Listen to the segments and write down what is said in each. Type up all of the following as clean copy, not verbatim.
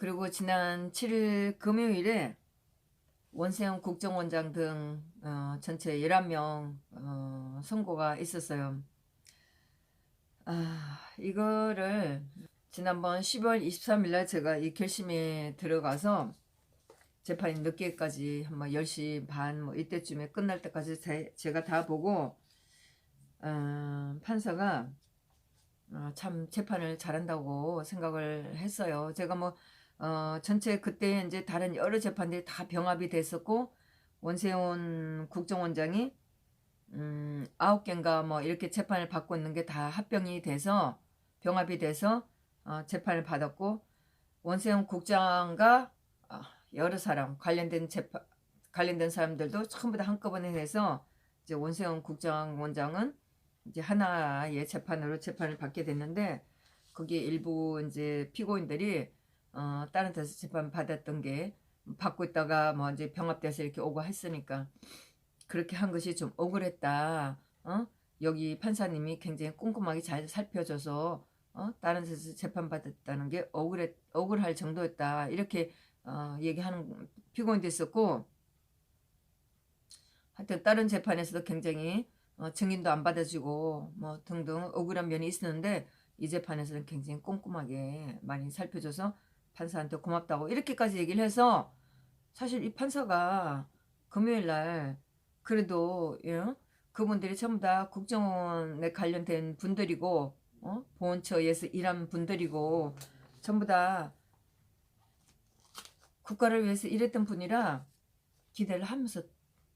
그리고 지난 7일 금요일에 원세훈 국정원장 등 전체 11명 선고가 있었어요. 이거를 지난번 10월 23일 날 제가 이 결심에 들어가서 재판이 늦게까지 한 10시 반 뭐 이때쯤에 끝날 때까지 제가 다 보고 판사가 참 재판을 잘한다고 생각을 했어요. 제가 뭐 전체 그때 이제 다른 여러 재판들이 다 병합이 됐었고 원세훈 국정원장이 9개인가 뭐 이렇게 재판을 받고 있는 게 다 합병이 돼서 병합이 돼서 재판을 받았고 원세훈 국장과 여러 사람 관련된 사람들도 전부 다 한꺼번에 해서 이제 원세훈 국정원장은 이제 하나의 재판을 받게 됐는데 거기에 일부 이제 피고인들이 다른 데서 재판 받았던 게 받고 있다가 뭐 이제 병합돼서 이렇게 오고 했으니까 그렇게 한 것이 좀 억울했다. 여기 판사님이 굉장히 꼼꼼하게 잘 살펴줘서 다른 데서 재판 받았다는 게 억울할 정도였다. 이렇게 얘기하는 피고인도 있었고 하여튼 다른 재판에서도 굉장히 증인도 안 받아주고 뭐 등등 억울한 면이 있었는데 이 재판에서는 굉장히 꼼꼼하게 많이 살펴줘서 판사한테 고맙다고 이렇게까지 얘기를 해서 사실 이 판사가 금요일 날 그래도 그분들이 전부 다 국정원에 관련된 분들이고 보훈처에서 일한 분들이고 전부 다 국가를 위해서 일했던 분이라 기대를 하면서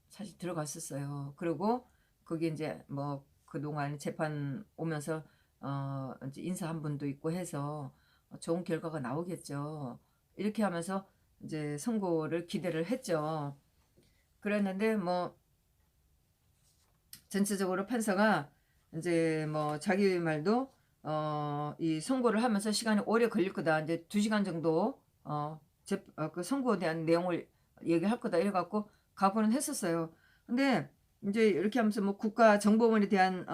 사실 들어갔었어요. 그리고 거기 이제 뭐 그동안 재판 오면서 이제 인사한 분도 있고 해서 좋은 결과가 나오겠죠. 이렇게 하면서 이제 선고를 기대를 했죠. 그랬는데 뭐 전체적으로 판사가 이제 뭐 자기 말도 이 선고를 하면서 시간이 오래 걸릴 거다. 이제 2시간 정도 그 선고에 대한 내용을 얘기할 거다 이래갖고 각오는 했었어요. 근데 이제 이렇게 하면서 뭐 국가정보원에 대한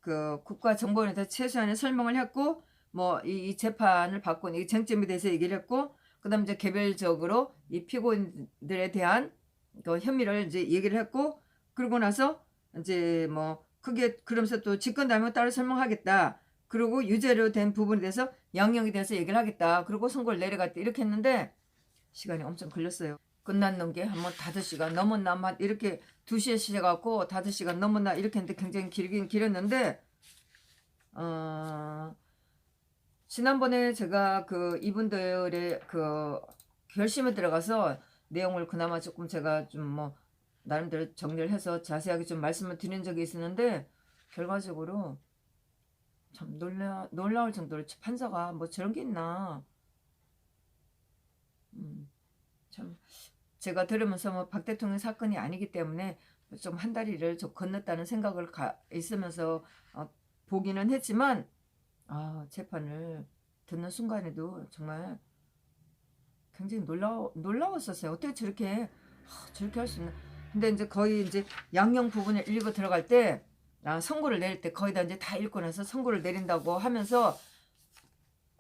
그 국가정보원에 대해서 최소한의 설명을 했고 뭐 이 재판을 받고 이 쟁점에 대해서 얘기를 했고 그다음 이제 개별적으로 이 피고인들에 대한 그 혐의를 이제 얘기를 했고 그러고 나서 이제 뭐 그게 그러면서 또 직권남용 따로 설명하겠다. 그리고 유죄로 된 부분에 대해서 양형에 대해서 얘기를 하겠다. 그리고 선고를 내려갔다. 이렇게 했는데 시간이 엄청 걸렸어요. 끝났는 게 한 번 5시간 넘었나 막 이렇게 2시에 시작하고 5시간 넘었나 이렇게 했는데 굉장히 길긴 길었는데 지난번에 제가 그 이분들의 그 결심에 들어가서 내용을 그나마 조금 제가 좀 뭐 나름대로 정리를 해서 자세하게 좀 말씀을 드린 적이 있었는데 결과적으로 참 놀라울 정도로 판사가 뭐 저런 게 있나 참 제가 들으면서 뭐 박 대통령 사건이 아니기 때문에 좀 한 다리를 좀 건넜다는 생각을 있으면서 보기는 했지만 재판을 듣는 순간에도 정말 굉장히 놀라웠었어요. 어떻게 저렇게 할 수 있나. 근데 이제 거의 이제 양형 부분을 읽고 들어갈 때, 선고를 내릴 때 거의 다 이제 다 읽고 나서 선고를 내린다고 하면서,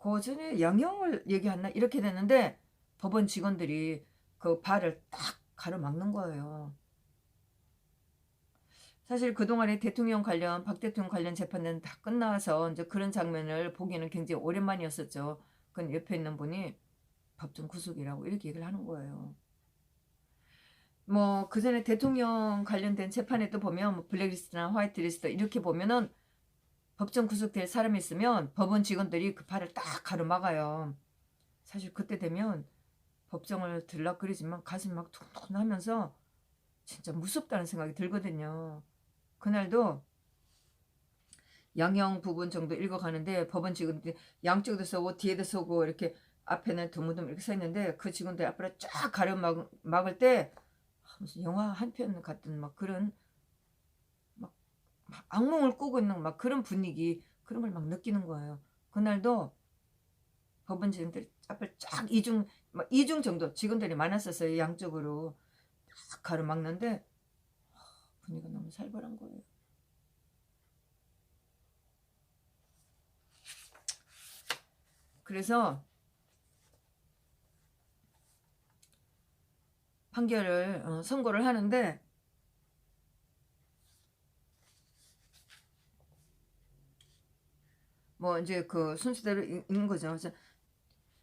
그 전에 양형을 얘기했나? 이렇게 됐는데, 법원 직원들이 그 발을 딱 가로막는 거예요. 사실 그동안에 박 대통령 관련 재판은 다 끝나서 이제 그런 장면을 보기는 굉장히 오랜만이었었죠. 그 옆에 있는 분이 법정 구속이라고 이렇게 얘기를 하는 거예요. 뭐 그전에 대통령 관련된 재판에도 보면 뭐 블랙리스트나 화이트리스트 이렇게 보면은 법정 구속될 사람이 있으면 법원 직원들이 그 팔을 딱 가로막아요. 사실 그때 되면 법정을 들락거리지만 가슴이 막 툭툭하면서 진짜 무섭다는 생각이 들거든요. 그날도 양형 부분 정도 읽어가는데 법원 직원들이 양쪽에도 서고 뒤에도 서고 이렇게 앞에는 드무드무 이렇게 서 있는데 그 직원들 앞으로 쫙 가로막을 때 무슨 영화 한 편 같은 막 그런 막 악몽을 꾸고 있는 막 그런 분위기 그런 걸 막 느끼는 거예요. 그날도 법원 직원들 앞을 쫙 이중 정도 직원들이 많았었어요. 양쪽으로 딱 가로막는데 분위기가 너무 살벌한 거예요. 그래서 판결을 선고를 하는데 뭐 이제 그 순서대로 있는 거죠. 그래서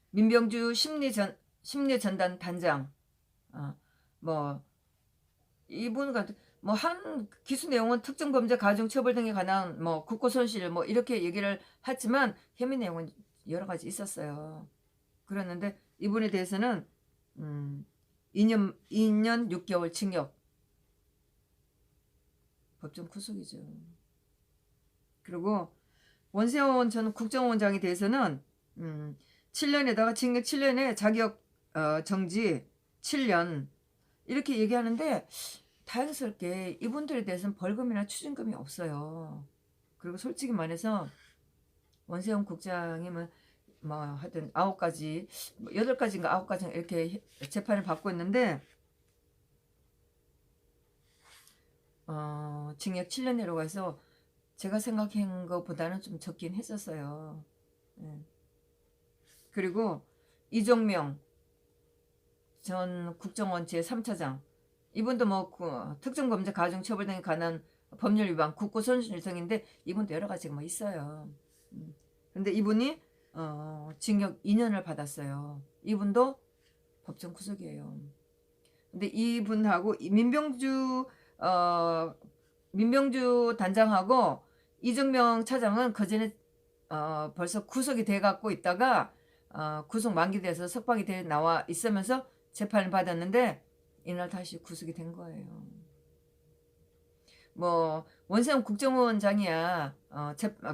민병주 심리전단 단장 뭐 이분 같은 뭐 한 기수 내용은 특정 범죄 가중 처벌 등에 관한 뭐 국고 손실 뭐 이렇게 얘기를 했지만 혐의 내용은 여러 가지 있었어요. 그랬는데 이분에 대해서는 2년 6개월 징역 법정 구속이죠. 그리고 원세훈 전 국정원장에 대해서는 7년에다가 징역 7년에 자격 정지 7년 이렇게 얘기하는데 다행스럽게 이분들에 대해서는 벌금이나 추징금이 없어요. 그리고 솔직히 말해서 원세훈 국장님은 뭐 하여튼 9가지 8가지인가 9가지 이렇게 재판을 받고 있는데 징역 7년 내로 가서 제가 생각한 것보다는 좀 적긴 했었어요. 네. 그리고 이종명 전 국정원 제3차장 이분도 뭐 특정범죄 가중처벌 등에 관한 법률 위반 국고 손실 등인데 이분도 여러 가지가 뭐 있어요. 근데 이분이 징역 2년을 받았어요. 이분도 법정 구속이에요. 근데 이분하고 민병주 단장하고 이정명 차장은 그전에 벌써 구속이 돼 갖고 있다가 구속 만기돼서 석방이 돼 나와 있으면서 재판을 받았는데 이날 다시 구속이 된 거예요. 뭐 원세훈 국정원장이야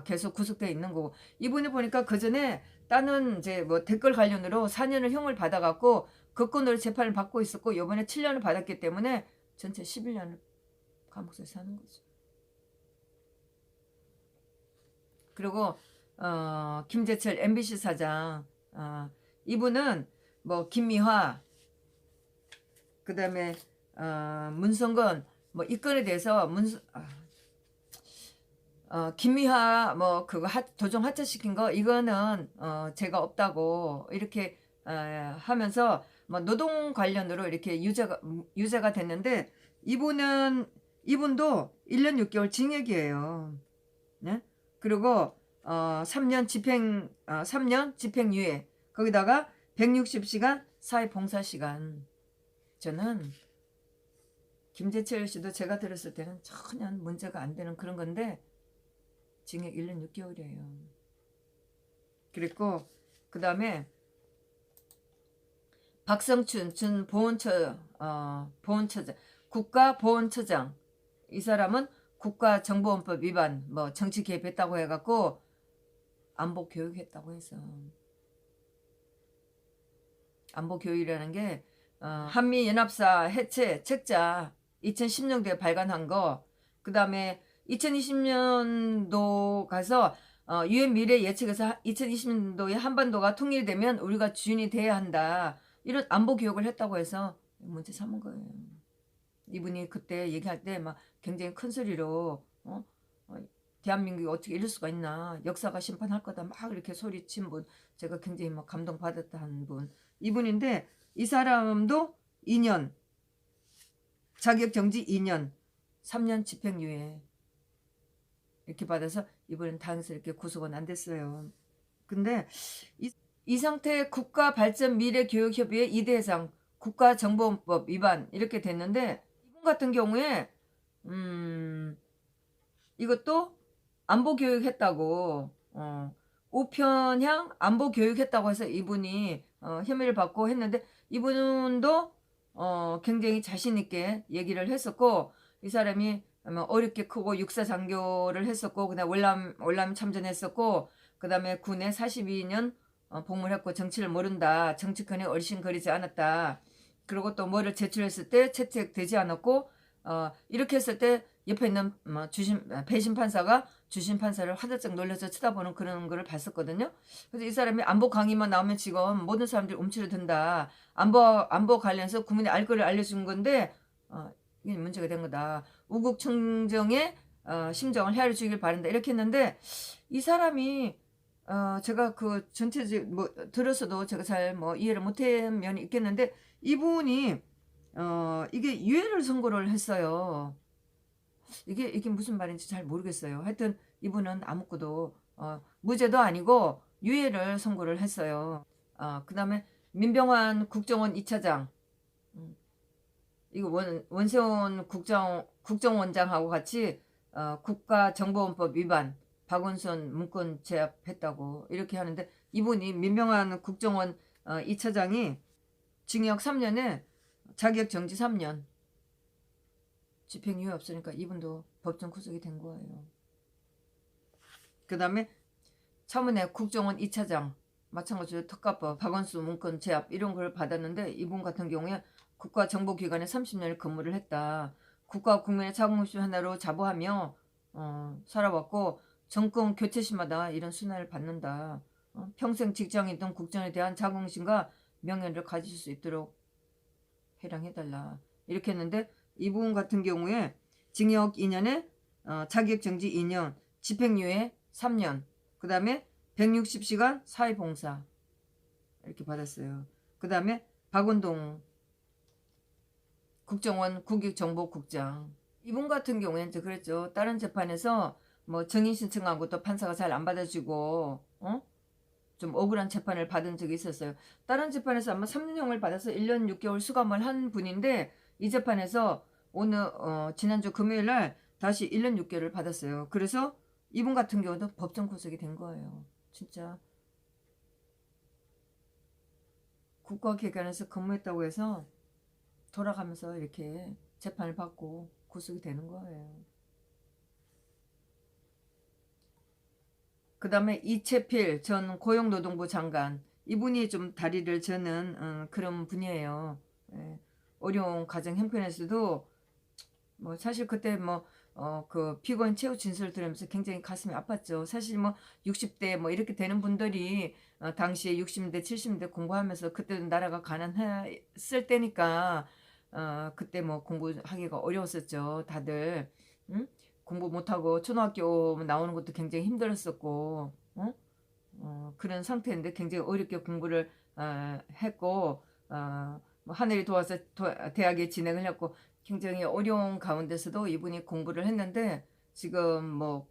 계속 구속돼 있는 거고 이분이 보니까 그전에 다른 이제 뭐 댓글 관련으로 4년을 형을 받아갖고 그건으로 재판을 받고 있었고 이번에 7년을 받았기 때문에 전체 11년을 감옥에서 사는 거죠. 그리고 김재철 MBC 사장 이분은 뭐 김미화 그 다음에 문성건 뭐 이 건에 대해서 김미화 뭐 그거 도정 하차시킨 거 이거는 제가 없다고 이렇게 하면서 뭐 노동 관련으로 이렇게 유죄가 됐는데 이분도 1년 6개월 징역이에요. 네? 그리고 3년 집행유예 거기다가 160시간 사회봉사시간. 저는 김재철 씨도 제가 들었을 때는 전혀 문제가 안 되는 그런 건데 징역 1년 6개월이에요. 그리고 그 다음에 박성춘 전 보훈처장 국가보훈처장 이 사람은 국가정보원법 위반 뭐 정치 개입했다고 해갖고 안보 교육했다고 해서 안보 교육이라는 게 한미연합사 해체 책자 2010년도에 발간한 거 그 다음에 2020년도 가서 유엔 미래 예측에서 2020년도에 한반도가 통일되면 우리가 주인이 돼야 한다 이런 안보 교육을 했다고 해서 문제 삼은 거예요. 이분이 그때 얘기할 때 막 굉장히 큰 소리로 대한민국이 어떻게 이럴 수가 있나 역사가 심판할 거다 막 이렇게 소리친 분 제가 굉장히 막 감동받았다는 분 이분인데 이 사람도 2년 자격정지 2년 3년 집행유예 이렇게 받아서 이번엔 다행스럽게 구속은 안 됐어요. 근데 이 상태에 국가발전미래교육협의회 2대 해상 국가정보원법 위반 이렇게 됐는데 이분 같은 경우에 이것도 안보교육 했다고 우편향 안보교육 했다고 해서 이분이 혐의를 받고 했는데 이분도 굉장히 자신있게 얘기를 했었고 이 사람이 어렵게 크고 육사 장교를 했었고 그다음 월남 참전했었고 그다음에 군에 42년 복무를 했고 정치를 모른다. 정치권에 얼씬거리지 않았다. 그리고 또 뭐를 제출했을 때 채택되지 않았고 이렇게 했을 때 옆에 있는 배심 판사가 주심 판사를 화들짝 놀려서 쳐다보는 그런 거를 봤었거든요. 그래서 이 사람이 안보 강의만 나오면 지금 모든 사람들이 움츠러든다. 안보 관련해서 국민의 알 거를 알려준 건데 이게 문제가 된 거다. 우국 청정의 심정을 헤아려 주길 바란다. 이렇게 했는데 이 사람이 제가 그 전체적 뭐 들어서도 제가 잘 뭐 이해를 못한 면이 있겠는데 이분이 이게 유해를 선고를 했어요. 이게 무슨 말인지 잘 모르겠어요. 하여튼 이분은 아무것도 무죄도 아니고 유해를 선고를 했어요. 그다음에 민병환 국정원 2차장 이거 원세훈 국정원장하고 같이 국가정보원법 위반 박원순 문건 제압했다고 이렇게 하는데 이분이 민병환 국정원 2차장이 징역 3년에 자격 정지 3년 집행유예 없으니까 이분도 법정 구속이 된 거예요. 그 다음에 차문회 국정원 2차장 마찬가지로 특가법 박원순 문건 제압 이런 걸 받았는데 이분 같은 경우에 국가정보기관에 30년을 근무를 했다. 국가 국민의 자긍심 하나로 자부하며 살아왔고 정권 교체 시마다 이런 순환을 받는다. 평생 직장이든 국정에 대한 자긍심과 명예를 가질 수 있도록 해량해달라. 이렇게 했는데 이분 같은 경우에 징역 2년에 자격정지 2년 집행유예 3년 그 다음에 160시간 사회봉사 이렇게 받았어요. 그 다음에 박원동 국정원 국익정보국장 이분 같은 경우에는 이제 그랬죠. 다른 재판에서 뭐 증인 신청하고 또 판사가 잘 안 받아주고 좀 억울한 재판을 받은 적이 있었어요. 다른 재판에서 아마 3년형을 받아서 1년 6개월 수감을 한 분인데 이 재판에서 오늘 지난주 금요일 날 다시 1년 6개월을 받았어요. 그래서 이분 같은 경우도 법정 구속이 된 거예요. 진짜 국가기관에서 근무했다고 해서 돌아가면서 이렇게 재판을 받고 구속이 되는 거예요. 그 다음에 이채필 전 고용노동부 장관 이분이 좀 다리를 저는 그런 분이에요. 예. 어려운 가정 형편에서도 뭐 사실 그때 뭐 그 피고인 최후 진술을 들으면서 굉장히 가슴이 아팠죠. 사실 뭐 60대 뭐 이렇게 되는 분들이 당시에 60대 70대 공부하면서 그때도 나라가 가난했을 때니까 그때 뭐 공부하기가 어려웠었죠. 다들 응? 공부 못하고 초등학교 나오는 것도 굉장히 힘들었었고 그런 상태인데 굉장히 어렵게 공부를 했고 뭐 하늘이 도와서 대학에 진학을 했고 굉장히 어려운 가운데서도 이분이 공부를 했는데 지금 뭐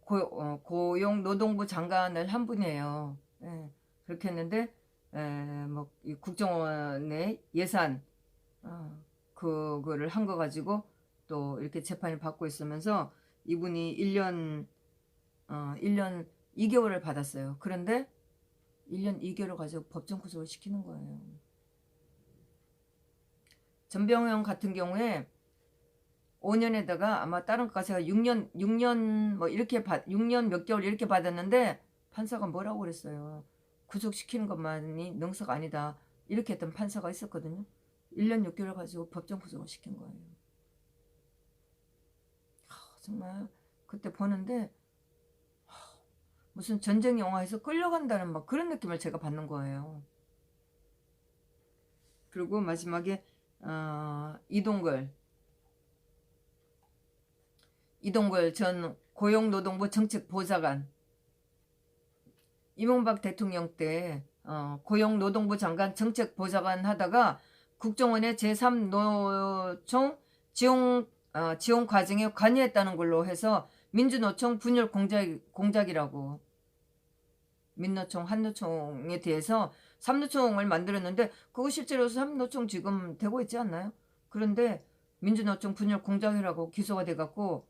고용노동부 장관을 한 분이에요. 예, 그렇게 했는데 뭐 국정원의 예산 그거를 한 거 가지고 또 이렇게 재판을 받고 있으면서 이분이 1년 2개월을 받았어요. 그런데 1년 2개월을 가지고 법정 구속을 시키는 거예요. 전병영 같은 경우에 5년에다가 아마 다른 거 가서 6년 뭐 이렇게 6년 몇 개월 이렇게 받았는데 판사가 뭐라고 그랬어요. 구속시키는 것만이 능사가 아니다. 이렇게 했던 판사가 있었거든요. 1년 6개월 가지고 법정 구속을 시킨 거예요. 정말 그때 보는데 무슨 전쟁 영화에서 끌려간다는 막 그런 느낌을 제가 받는 거예요. 그리고 마지막에 이동걸 전 고용노동부 정책보좌관 이명박 대통령 때 고용노동부 장관 정책보좌관 하다가 국정원의 제3노총 지원 과정에 관여했다는 걸로 해서 민주노총 분열 공작이라고 민노총 한노총에 대해서 3노총을 만들었는데 그거 실제로 3노총 지금 되고 있지 않나요? 그런데 민주노총 분열 공작이라고 기소가 돼갖고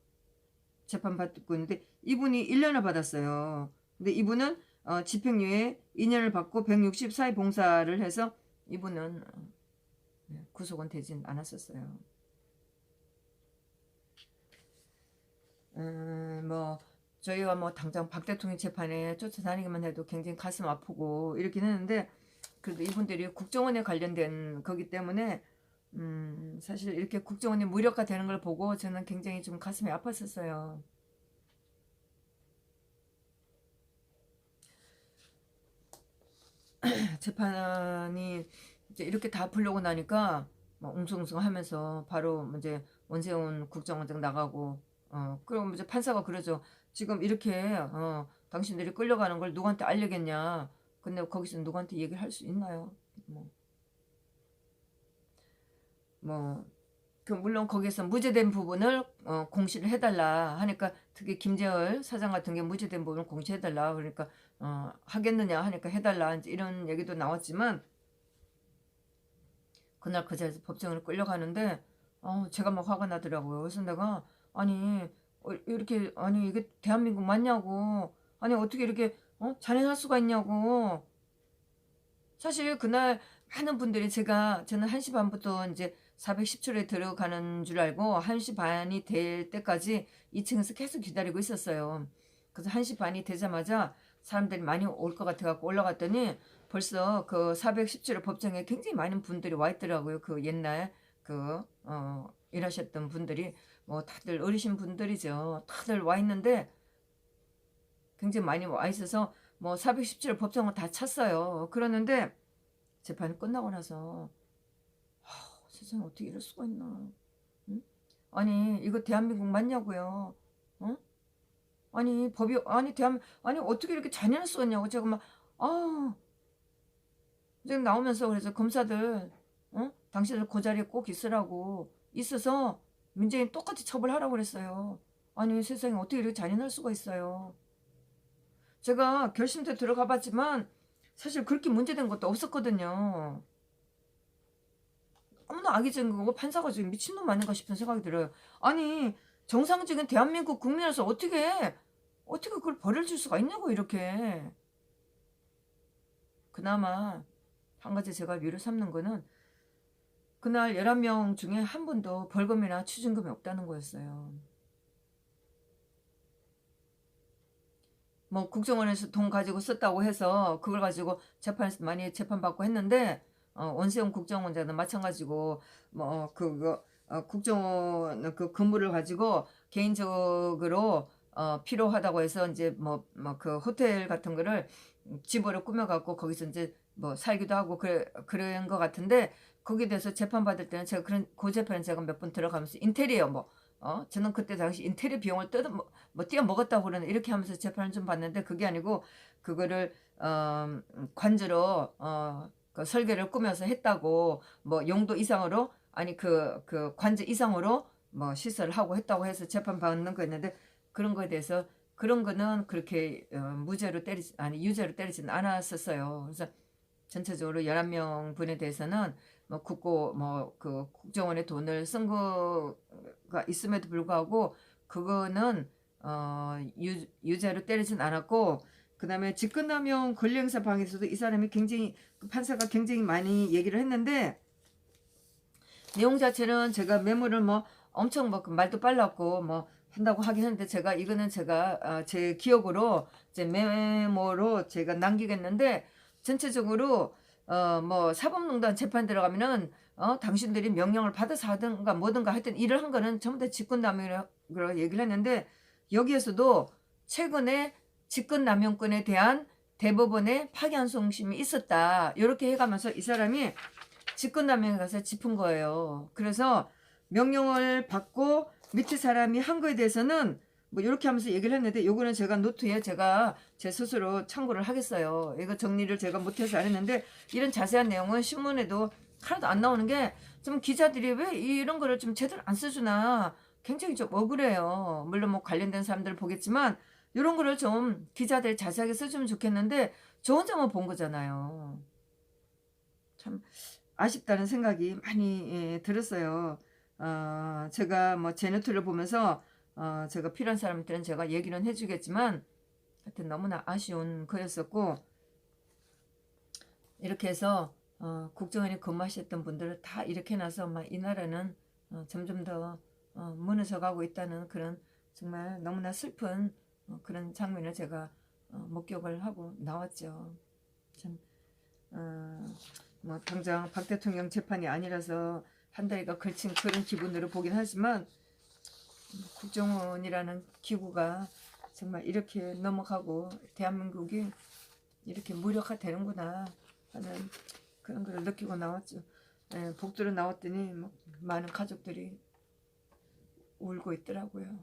재판받고 있는데 이분이 1년을 받았어요. 근데 이분은 집행유예 2년을 받고 164일 봉사를 해서 이분은 구속은 되진 않았었어요. 뭐 저희가 뭐 당장 박 대통령 재판에 쫓아다니기만 해도 굉장히 가슴 아프고 이렇긴 했는데 그래도 이분들이 국정원에 관련된 거기 때문에 사실 이렇게 국정원이 무력화되는 걸 보고 저는 굉장히 좀 가슴이 아팠었어요. 재판이 이제 이렇게 다 풀려고 나니까 막 웅성웅성하면서 바로 이제 원세훈 국정원장 나가고 그럼 이제 판사가 그러죠. 지금 이렇게 당신들이 끌려가는 걸 누구한테 알리겠냐. 근데 거기서 누구한테 얘기를 할 수 있나요? 뭐, 물론 거기서 무죄된 부분을 공시를 해달라 하니까, 특히 김재열 사장 같은 게 무죄된 부분을 공시해달라 그러니까 하겠느냐 하니까 해달라 이제 이런 얘기도 나왔지만, 그날 그 자리에서 법정으로 끌려가는데 제가 막 화가 나더라고요. 그래서 내가 아니 이렇게 아니 이게 대한민국 맞냐고, 아니 어떻게 이렇게 잔인할 수가 있냐고. 사실 그날 많은 분들이 저는 1시 반부터 이제 410초에 들어가는 줄 알고 1시 반이 될 때까지 2층에서 계속 기다리고 있었어요. 그래서 1시 반이 되자마자 사람들이 많이 올 것 같아갖고 올라갔더니 벌써 그 417호 법정에 굉장히 많은 분들이 와 있더라고요. 그 옛날 일하셨던 분들이 뭐 다들 어리신 분들이죠. 다들 와 있는데 굉장히 많이 와 있어서 뭐 417호 법정은 다 찼어요. 그러는데 재판이 끝나고 나서 세상에 어떻게 이럴 수가 있나. 응? 아니 이거 대한민국 맞냐고요. 어? 아니 법이 아니 어떻게 이렇게 잔인할 수가 있냐고. 제가 막 지금 나오면서 그래서 검사들 당신들 그 자리에 꼭 있으라고 있어서 민재인 똑같이 처벌하라고 그랬어요. 아니 세상에 어떻게 이렇게 잔인할 수가 있어요. 제가 결심대 들어가 봤지만 사실 그렇게 문제된 것도 없었거든요. 너무나 악의적인 거고 판사가 지금 미친놈 아닌가 싶은 생각이 들어요. 아니 정상적인 대한민국 국민으로서 어떻게 그걸 벌을 줄 수가 있냐고 이렇게. 그나마 한 가지 제가 위로 삼는 거는 그날 11명 중에 한 분도 벌금이나 추징금이 없다는 거였어요. 뭐 국정원에서 돈 가지고 썼다고 해서 그걸 가지고 재판에서 많이 재판받고 했는데 원세훈 국정원장도 마찬가지고 뭐 그거 국정원 그 근무를 가지고 개인적으로 필요하다고 해서 이제 뭐 그 호텔 같은 거를 집으로 꾸며갖고 거기서 이제 뭐 살기도 하고 그런 것 같은데, 거기에 대해서 재판 받을 때는 제가 그 재판에 제가 몇 번 들어가면서 인테리어 저는 그때 당시 인테리어 비용을 띄어 먹었다고 그러는 이렇게 하면서 재판을 좀 봤는데, 그게 아니고 그거를 관주로 그 설계를 꾸며서 했다고, 뭐 용도 이상으로 아니 그 관주 이상으로 뭐 시설을 하고 했다고 해서 재판 받는 거였는데, 그런 거에 대해서 그런 거는 그렇게 유죄로 때리지는 않았었어요. 그래서 전체적으로 11명 분에 대해서는 뭐 그 국정원에 돈을 쓴 거가 있음에도 불구하고 그거는 유죄로 때리진 않았고, 그다음에 직권남용 권리행사 방에서도 이 사람이 굉장히 판사가 굉장히 많이 얘기를 했는데, 내용 자체는 제가 메모를 뭐 엄청 뭐 말도 빨랐고 뭐 한다고 하긴 했는데, 이거는 제가 제 기억으로 제 메모로 제가 남기겠는데, 전체적으로 뭐 사법농단 재판 들어가면은 당신들이 명령을 받아서 하든가 뭐든가 하여튼 일을 한 거는 전부 다 직권남용이라고 얘기를 했는데, 여기에서도 최근에 직권남용권에 대한 대법원의 파기환송심이 있었다 이렇게 해가면서 이 사람이 직권남용에 가서 짚은 거예요. 그래서 명령을 받고 밑에 사람이 한 거에 대해서는 뭐 이렇게 하면서 얘기를 했는데, 요거는 제가 노트에 제가 제 스스로 참고를 하겠어요. 이거 정리를 제가 못해서 안 했는데, 이런 자세한 내용은 신문에도 하나도 안 나오는 게 좀 기자들이 왜 이런 거를 좀 제대로 안 써주나 굉장히 좀 억울해요. 물론 뭐 관련된 사람들을 보겠지만 이런 거를 좀 기자들이 자세하게 써주면 좋겠는데, 저 혼자만 본 거잖아요. 참 아쉽다는 생각이 많이 들었어요. 제가 뭐 제 노트를 보면서 제가 필요한 사람들은 제가 얘기는 해주겠지만 하여튼 너무나 아쉬운 거였었고, 이렇게 해서 국정원에 근무하셨던 분들을 다 이렇게 해놔서 막 이 나라는 점점 더 무너져 가고 있다는 그런 정말 너무나 슬픈 그런 장면을 제가 목격을 하고 나왔죠. 참 뭐 당장 박 대통령 재판이 아니라서 한 달이가 걸친 그런 기분으로 보긴 하지만, 국정원이라는 기구가 정말 이렇게 넘어가고 대한민국이 이렇게 무력화되는구나 하는 그런 걸 느끼고 나왔죠. 복도로 나왔더니 많은 가족들이 울고 있더라고요.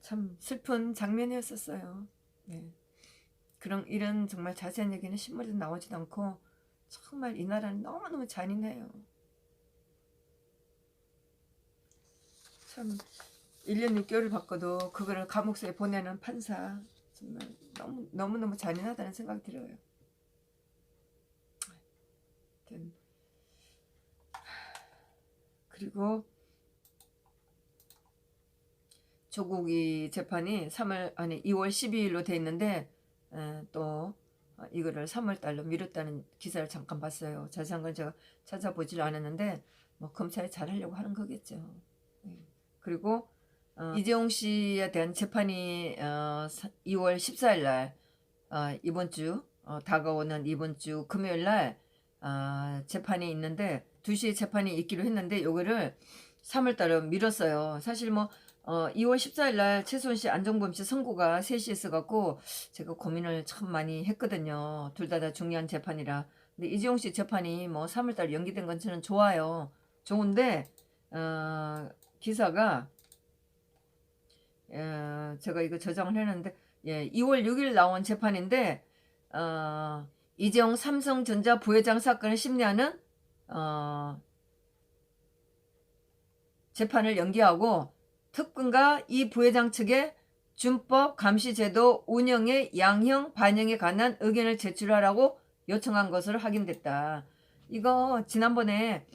참 슬픈 장면이었었어요. 네. 그런 이런 정말 자세한 얘기는 신문에도 나오지도 않고 정말 이 나라는 너무너무 잔인해요. 참 1년 6개월을 받고도 그거를 감옥소에 보내는 판사 정말 너무너무 잔인하다는 생각이 들어요. 그리고 조국이 재판이 2월 12일로 돼 있는데 또 이거를 3월 달로 미뤘다는 기사를 잠깐 봤어요. 자세한 건 제가 찾아보질 않았는데 뭐 검찰이 잘하려고 하는 거겠죠. 네. 그리고 이재용 씨에 대한 재판이 2월 14일 날 이번 주 다가오는 이번 주 금요일 날 재판이 있는데 2시에 재판이 있기로 했는데 요거를 3월 달로 미뤘어요. 사실 뭐 2월 14일 날 최수원 씨, 안정범 씨 선고가 3시에 있어갖고 제가 고민을 참 많이 했거든요. 둘 다 중요한 재판이라. 근데 이재용 씨 재판이 뭐 3월 달 연기된 건 저는 좋아요. 좋은데 기사가 제가 이거 저장을 했는데 2월 6일 나온 재판인데 이재용 삼성전자 부회장 사건을 심리하는 재판을 연기하고 특검과 이 부회장 측에 준법 감시제도 운영의 양형 반영에 관한 의견을 제출하라고 요청한 것으로 확인됐다. 이거 지난번에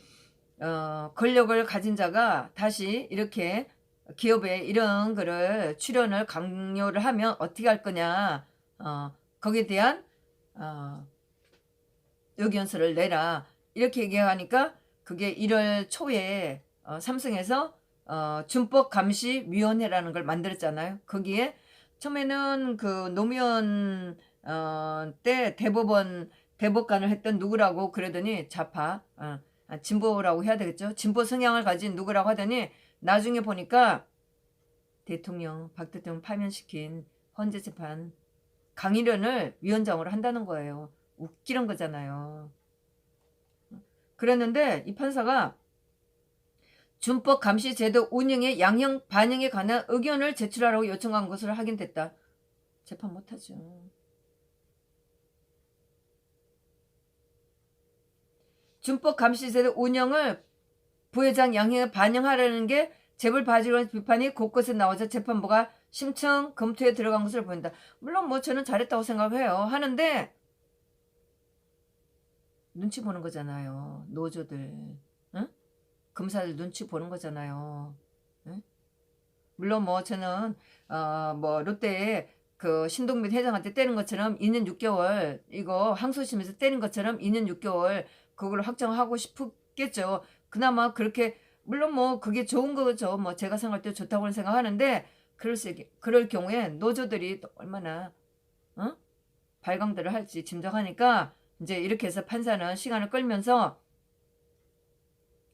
권력을 가진 자가 다시 이렇게 기업에 이런 거를 출연을 강요를 하면 어떻게 할 거냐, 거기에 대한 의견서를 내라 이렇게 얘기하니까 그게 1월 초에 삼성에서 준법감시위원회라는 걸 만들었잖아요. 거기에 처음에는 그 노무현 때 대법관을 했던 누구라고 그러더니 좌파 진보라고 해야 되겠죠. 진보 성향을 가진 누구라고 하더니 나중에 보니까 박 대통령 파면시킨 헌재재판 강일현을 위원장으로 한다는 거예요. 웃기는 거잖아요. 그랬는데 이 판사가 준법 감시 제도 운영의 양형 반영에 관한 의견을 제출하라고 요청한 것으로 확인됐다. 재판 못하죠. 준법 감시 제도 운영을 부회장 양형에 반영하라는 게 재벌 바지론 비판이 곳곳에 나오자 재판부가 심층 검토에 들어간 것으로 보인다. 물론 뭐 저는 잘했다고 생각해요. 하는데 눈치 보는 거잖아요. 노조들, 응? 검사들 눈치 보는 거잖아요. 응? 물론 뭐 저는 뭐 롯데에 그 신동빈 회장한테 때린 것처럼 2년 6개월 이거 항소심에서 때린 것처럼 2년 6개월 그걸 확정하고 싶겠죠. 그나마 그렇게 물론 뭐 그게 좋은 거죠. 뭐 제가 생각할 때 좋다고 생각하는데 그럴 경우에 노조들이 또 얼마나 발광들을 할지 짐작하니까 이제 이렇게 해서 판사는 시간을 끌면서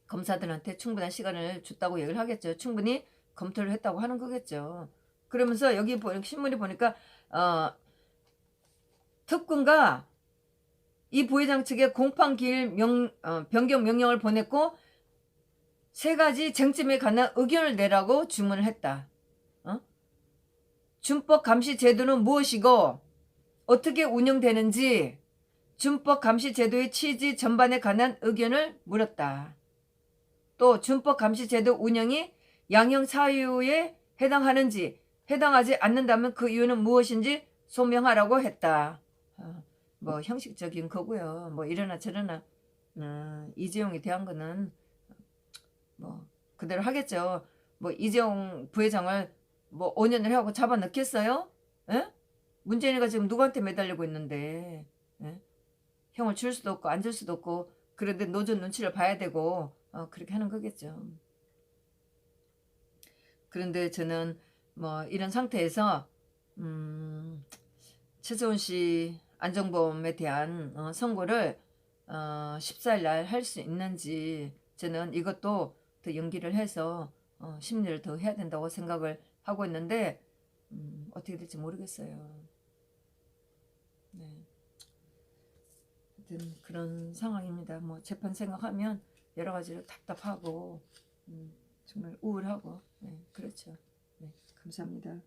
검사들한테 충분한 시간을 줬다고 얘기를 하겠죠. 충분히 검토를 했다고 하는 거겠죠. 그러면서 여기 신문이 보니까 특검과 이 부회장 측에 공판 기일 변경 명령을 보냈고 3가지 쟁점에 관한 의견을 내라고 주문을 했다. 준법 감시 제도는 무엇이고 어떻게 운영되는지 준법 감시 제도의 취지 전반에 관한 의견을 물었다. 또 준법 감시 제도 운영이 양형 사유에 해당하는지 해당하지 않는다면 그 이유는 무엇인지 소명하라고 했다. 뭐 형식적인 거고요. 뭐 이러나 저러나 이재용에 대한 거는 뭐 그대로 하겠죠. 뭐 이재용 부회장을 뭐 5년을 하고 잡아 넣겠어요? 에? 문재인이가 지금 누구한테 매달리고 있는데 에? 형을 줄 수도 없고 안 줄 수도 없고 그런데 노조 눈치를 봐야 되고 그렇게 하는 거겠죠. 그런데 저는 뭐 이런 상태에서 최수원 씨 안정범에 대한 선고를 14일 날 할 수 있는지 저는 이것도 더 연기를 해서 심리를 더 해야 된다고 생각을 하고 있는데 어떻게 될지 모르겠어요. 네. 하여튼 그런 상황입니다. 뭐 재판 생각하면 여러 가지로 답답하고 정말 우울하고 네, 그렇죠. 네, 감사합니다.